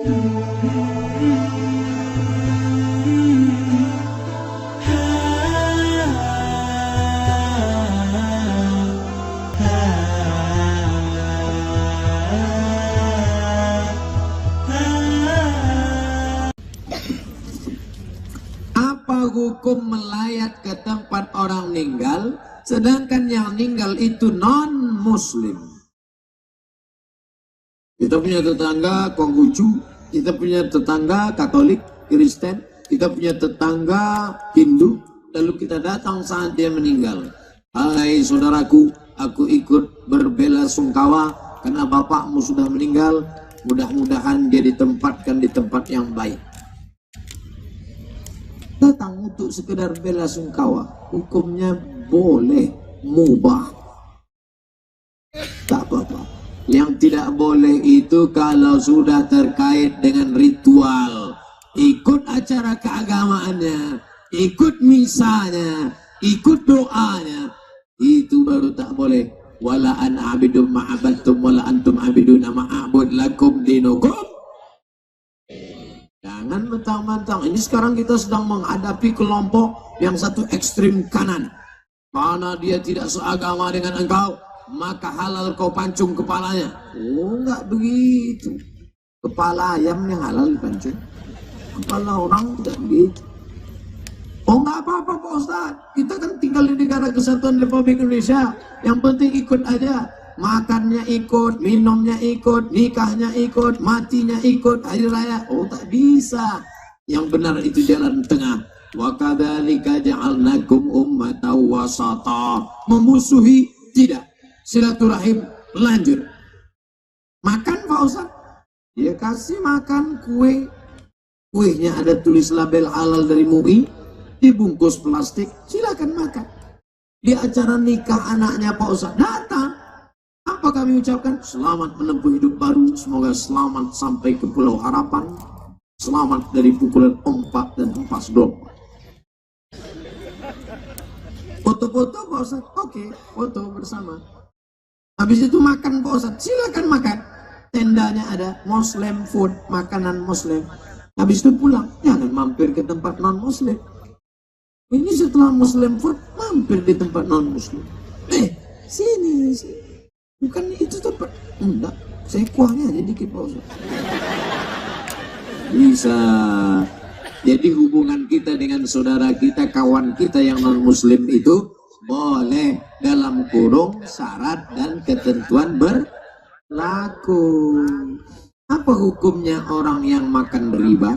Hukum melayat ke tempat orang meninggal sedangkan yang meninggal itu non muslim. Kita punya tetangga Konghucu, kita punya tetangga Katolik, Kristen, kita punya tetangga Hindu, lalu kita datang saat dia meninggal. Hai saudaraku, aku ikut berbela-sungkawa karena bapakmu sudah meninggal, mudah-mudahan dia ditempatkan di tempat yang baik. Datang untuk sekedar bela sungkawa, hukumnya boleh, mubah, tak apa-apa. Yang tidak boleh itu kalau sudah terkait dengan ritual, ikut acara keagamaannya, ikut misanya, ikut doanya, itu baru tak boleh. Wala an abidum ma'abattum wala antum abiduna ma'abud lakum dinukum. Jangan mentang-mentang. Ini sekarang kita sedang menghadapi kelompok yang satu ekstrim kanan. Karena dia tidak seagama dengan engkau, maka halal kau pancung kepalanya. Oh, enggak begitu. Kepala ayam yang halal dipancung, kepala orang tidak begitu. Oh, enggak apa-apa Pak Ustadz. Kita kan tinggal di negara kesatuan Republik Indonesia. Yang penting ikut aja. Makannya ikut, minumnya ikut, nikahnya ikut, matinya ikut, hari raya. Oh, tak bisa. Yang benar itu jalan tengah. Wa kadzalika ja'alnakum ummatan wasata. Memusuhi tidak. Silaturahim lanjut. Makan Pak Ustaz. Dia kasih makan kue. Kuenya ada tulis label halal dari MUI, dibungkus plastik, silakan makan. Di acara nikah anaknya Pak Ustaz datang. Apa kami ucapkan? Selamat menempuh hidup baru, semoga selamat sampai ke Pulau Harapan, selamat dari pukulan ompak dan empas domba. Foto-foto Pak Ustaz? Oke, foto bersama. Habis itu makan Pak Ustaz, silakan makan. Tendanya ada Muslim food, makanan Muslim. Habis itu pulang, jangan mampir ke tempat non-Muslim. Ini setelah Muslim food, mampir di tempat non-Muslim. Sini. Bukan itu tempat. Enggak, saya kuahnya aja dikit Pak Ustaz. Bisa. Jadi hubungan kita dengan saudara kita, kawan kita yang non-muslim itu boleh dalam kurung syarat dan ketentuan berlaku. Apa hukumnya orang yang makan riba?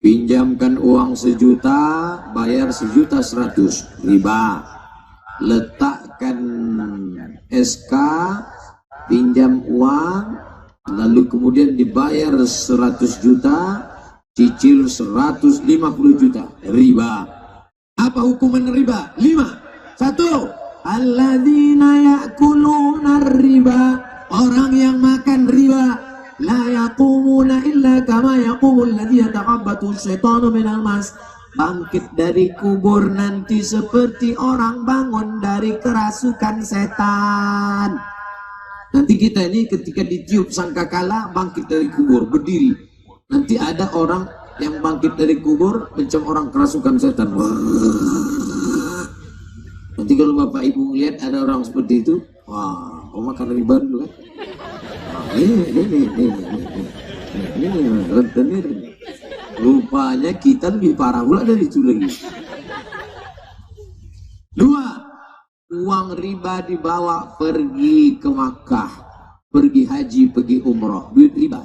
Pinjamkan uang 1 juta, bayar 1.100.000 riba. Letakkan SK, pinjam uang, lalu kemudian dibayar 100 juta, cicil 150 juta, riba. Apa hukuman riba? 5. 1. Alladzina ya'kuluna riba. Orang yang makan riba, la yaqumuna illa kama yaqumul ladzi yatakhabbathu syaitanu minal mas. Bangkit dari kubur nanti seperti orang bangun dari kerasukan setan. Nanti kita ini ketika ditiup sangkakala bangkit dari kubur, berdiri. Nanti ada orang yang bangkit dari kubur macam orang kerasukan setan. Nanti kalau Bapak Ibu melihat ada orang seperti itu, wah, kau makan riba dulu kan? Ini rentenir. Rupanya kita lebih parah pula dari itu lagi. 2. Uang riba dibawa pergi ke Makkah, pergi haji, pergi umroh. Duit riba.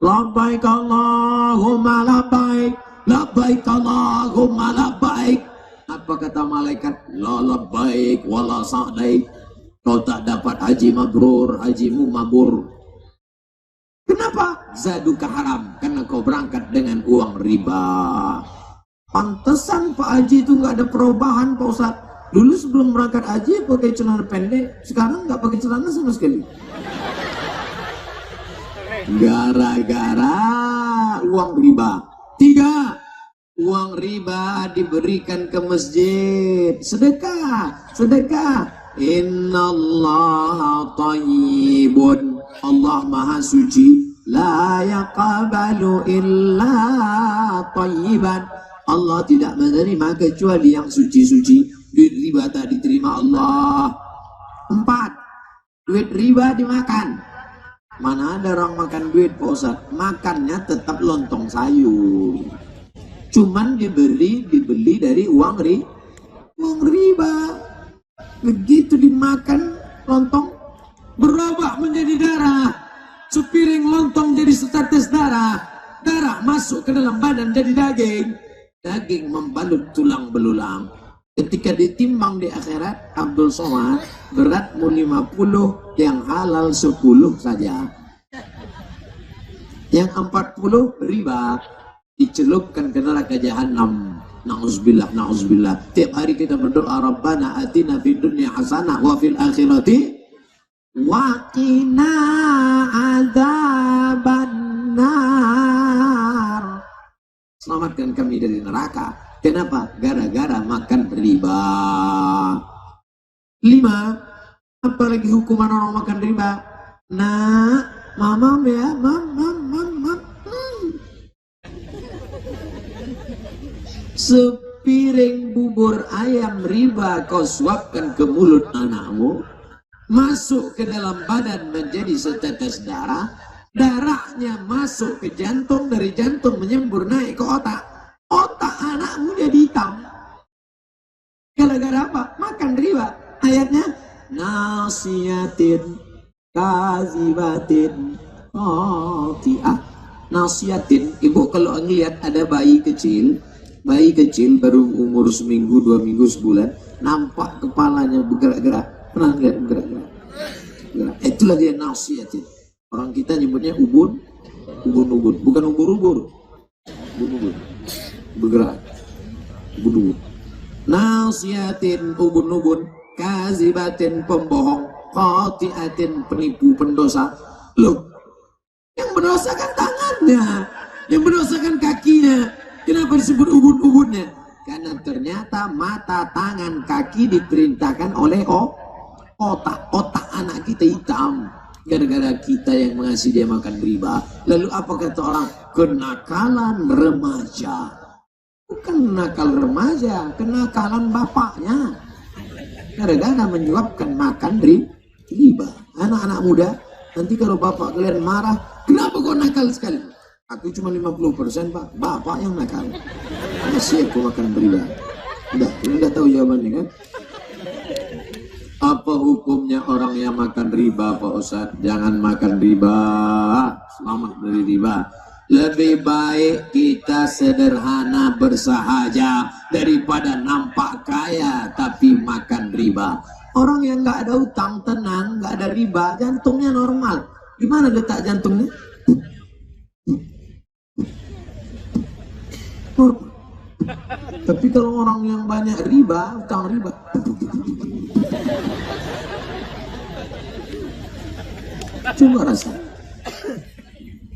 Labbaik Allahumma labbaik, labbaik Allahumma labbaik. Apa kata malaikat? La labbaik wala sa'daik. Kau tak dapat haji mabrur, hajimu mabur. Kenapa? Zaduka haram, karena kau berangkat dengan uang riba. Pantesan Pak Haji itu nggak ada perubahan Pak Ustaz. Dulu sebelum berangkat haji pakai celana pendek, sekarang nggak pakai celana sama sekali. Gara-gara uang riba. 3. Uang riba diberikan ke masjid. Sedekah. Innallaha thayyibun. Allah Maha Suci, la yaqbalu illa thayyiban. Allah tidak menerima kecuali yang suci-suci. Duit riba tak diterima Allah. 4. Duit riba dimakan. Mana ada orang makan duit Pak Ustadz? Makannya tetap lontong sayur. Cuman dibeli dari uang riba. Begitu dimakan lontong berubah menjadi darah. Sepiring lontong jadi setetes darah. Darah masuk ke dalam badan jadi daging. Daging membalut tulang belulang. Ketika ditimbang di akhirat, Abdul Somad beratmu 50, yang halal 10 saja. Yang 40 riba, dicelupkan ke neraka jahanam. Na'udzubillah, na'udzubillah. Tiap hari kita berdoa, Rabbana atina fid dunya hasanah wa fil akhirati wa qina adzabannar. Selamatkan kami dari neraka. Kenapa? Gara-gara makan riba. 5. Apalagi hukuman orang makan riba? Nah, mama ya, mam. Sepiring bubur ayam riba kau suapkan ke mulut anakmu, masuk ke dalam badan menjadi setetes darah, darahnya masuk ke jantung, dari jantung menyembur naik ke otak. Otak anakmu jadi hitam. Gara-gara apa? Makan riba. Ayatnya, nasiyatin kazibatin qati'ah. Nasiyatin, ibu kalau ngelihat ada bayi kecil baru umur seminggu, 2 minggu, sebulan, nampak kepalanya bergerak-gerak. Pernah lihat bergerak-gerak? Itulah dia nasiyatin. Orang kita nyebutnya ubun, bukan ubur-ubur. Ubun-ubur. Bergerak. Ubun-ubun. Nasiyatin, ubun-ubun, kazibatin, pembohong, qati'atin, penipu, pendosa. Loh, yang mendosakan tangannya, yang mendosakan kakinya. Kenapa disebut ubun-ubunnya? Karena ternyata mata, tangan, kaki diperintahkan oleh otak. Otak anak kita hitam. Gara-gara kita yang mengasih dia makan riba. Lalu apa kata orang? Kenakalan remaja. Bukan nakal remaja, kenakalan bapaknya. Gara-gara menyebabkan makan riba. Anak-anak muda, nanti kalau bapak kalian marah, kenapa kau nakal sekali? Aku cuma 50% Pak, bapak yang nakal. Masih aku makan riba. Udah tahu jawabannya kan? Apa hukumnya orang yang makan riba Pak Ustadz? Jangan makan riba, selamat dari riba. Lebih baik kita sederhana bersahaja daripada nampak kaya tapi makan riba. Orang yang nggak ada utang, tenang, nggak ada riba, jantungnya normal. Gimana letak jantungnya? Normal. Tapi kalau orang yang banyak riba, utang riba, coba rasa.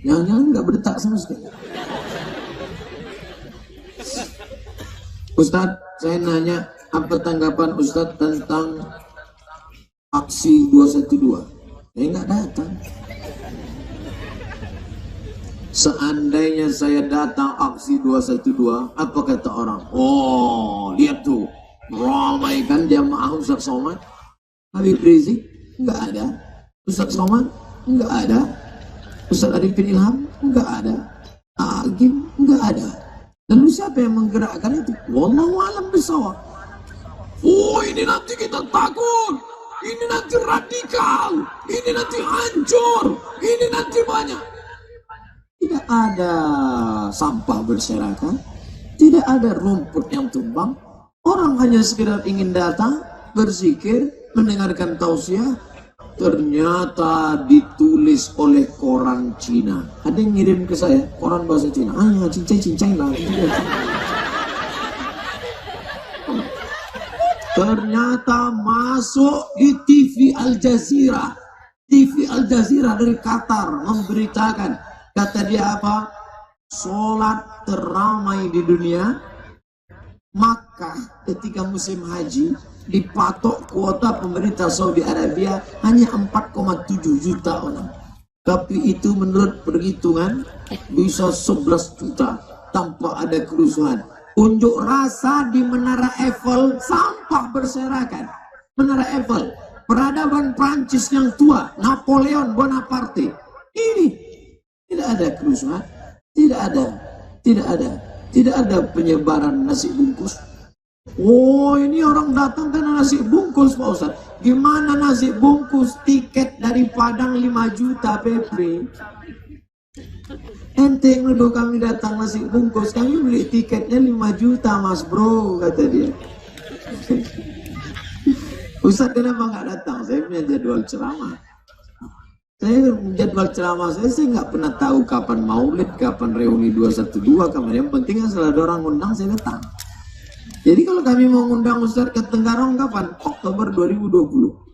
Jangan-jangan nggak berdetak sama sekali. Ustadz, saya nanya, apa tanggapan Ustadz tentang aksi 212? Saya nggak datang. Seandainya saya datang aksi 212, apa kata orang? Oh, lihat tuh, ramaikan jamaah Ustadz Somad. Habib Rizik nggak ada. Ustadz Somad nggak ada. Ustadz Arifin Ilham nggak ada. Agim nggak ada. Lalu siapa yang menggerakkan itu? Wallahu a'lam bishawab. Oh, ini nanti kita takut, ini nanti radikal, ini nanti hancur, ini nanti banyak. Tidak ada sampah berserakan, tidak ada rumput yang tumbang. Orang hanya sekedar ingin datang, berzikir, mendengarkan tausiah. Ternyata ditulis oleh koran Cina. Ada yang ngirim ke saya koran bahasa Cina. Ah, cincai lah. Ternyata masuk di TV Al Jazeera. TV Al Jazeera dari Qatar memberitakan, kata dia apa? Sholat teramai di dunia Makkah ketika musim haji. Dipatok kuota pemerintah Saudi Arabia hanya 4,7 juta orang. Tapi itu menurut perhitungan bisa 11 juta tanpa ada kerusuhan. Unjuk rasa di Menara Eiffel, sampah berserakan. Menara Eiffel, peradaban Prancis yang tua, Napoleon Bonaparte. Ini tidak ada kerusuhan, tidak ada penyebaran nasi bungkus. Oh, ini orang datang karena nasi bungkus, Pak Ustaz. Gimana nasi bungkus? Tiket dari Padang 5 juta PP. Ente nuduh kami datang nasi bungkus, kami beli tiketnya 5 juta mas bro, kata dia. Ustaz kenapa nggak datang? Saya punya jadwal ceramah. Saya nggak pernah tahu kapan maulid, kapan reuni 212, kapan. Yang penting asal ada orang undang saya datang. Jadi kalau kami mau ngundang Ustaz ke Tenggarong kapan? Oktober 2020.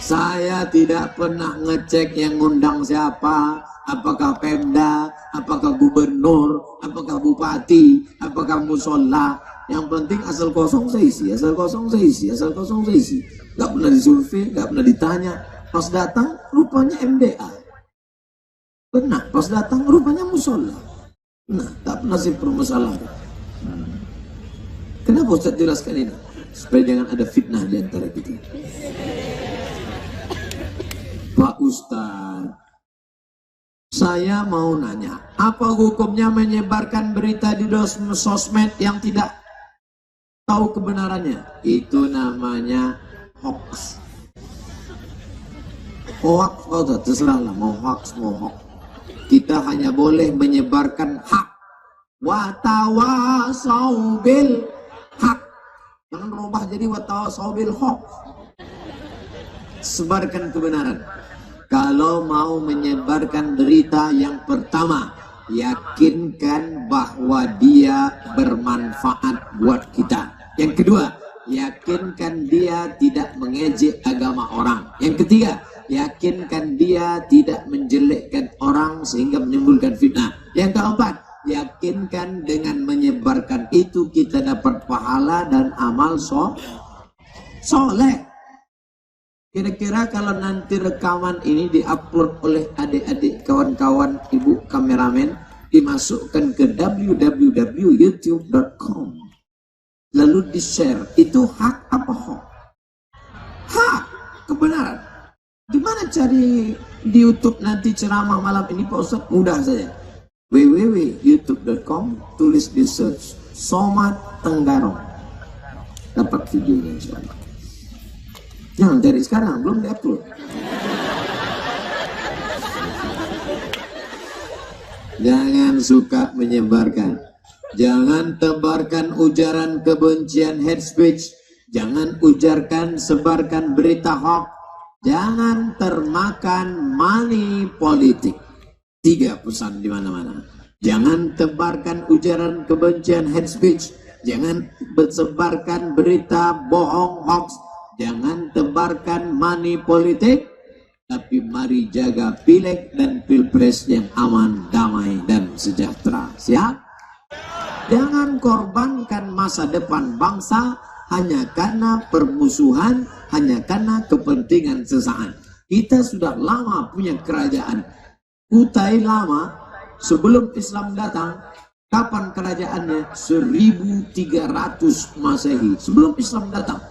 Saya tidak pernah ngecek yang ngundang siapa, apakah Pemda, apakah gubernur, apakah bupati, apakah musola. Yang penting asal kosong saya isi, asal kosong saya isi, asal kosong saya isi. Gak pernah disurvei, gak pernah ditanya. Pas datang rupanya MDA. Benar, pas datang rupanya musola. Nah, tak pernah sih permasalahan. Kenapa Ustaz jelaskan ini? Supaya jangan ada fitnah di antara kita. Pak Ustaz, saya mau nanya, apa hukumnya menyebarkan berita di sosmed yang tidak tahu kebenarannya? Itu namanya hoax. Hoax, oh, terserahlah, mau hoax, mau hoax. Kita hanya boleh menyebarkan hak. Watawasau bil hak. Jangan rubah jadi watawasau bil hoax. Sebarkan kebenaran. Kalau mau menyebarkan berita, yang pertama, yakinkan bahwa dia bermanfaat buat kita. Yang kedua, yakinkan dia tidak mengejek agama orang. Yang ketiga, yakinkan dia tidak menjelekkan orang sehingga menimbulkan fitnah. Yang keempat, yakinkan dengan menyebarkan itu kita dapat pahala dan amal soleh. Kira-kira kalau nanti rekaman ini diupload oleh adik-adik kawan-kawan ibu kameramen, dimasukkan ke www.youtube.com, lalu di-share, itu hak apa hoax? Hak, kebenaran. Gimana cari di YouTube nanti ceramah malam ini Pak Ustaz? Mudah saja. www.youtube.com, tulis di search Somad Tenggarong, dapat videonya insyaallah. Jangan cari sekarang, belum diupload. Jangan suka menyebarkan, jangan tebarkan ujaran kebencian, hate speech, jangan sebarkan berita hoax, jangan termakan money politik. 3 pesan di mana-mana. Jangan tebarkan ujaran kebencian, hate speech, jangan sebarkan berita bohong, hoax, jangan tebarkan money politik, tapi mari jaga pileg dan pilpres yang aman, damai, dan sejahtera. Siap? Jangan korbankan masa depan bangsa hanya karena permusuhan, hanya karena kepentingan sesaat. Kita sudah lama punya kerajaan. Kutai lama, sebelum Islam datang, kapan kerajaannya? 1300 Masehi, sebelum Islam datang.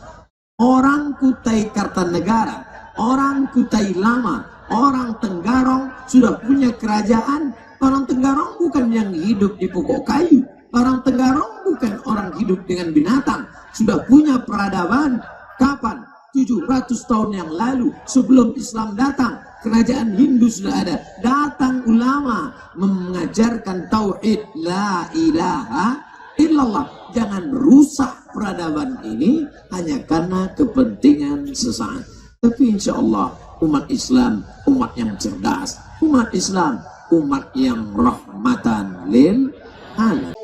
Orang Kutai Kartanegara, orang Kutai Lama, orang Tenggarong sudah punya kerajaan. Orang Tenggarong bukan yang hidup di pokok kayu. Orang Tenggarong bukan orang hidup dengan binatang. Sudah punya peradaban. Kapan? 700 tahun yang lalu, sebelum Islam datang, kerajaan Hindu sudah ada. Datang ulama mengajarkan tauhid, la ilaha illallah. Jangan rusak peradaban ini hanya karena kepentingan sesaat. Tapi insya Allah umat Islam umat yang cerdas, umat Islam umat yang rahmatan lil alamin.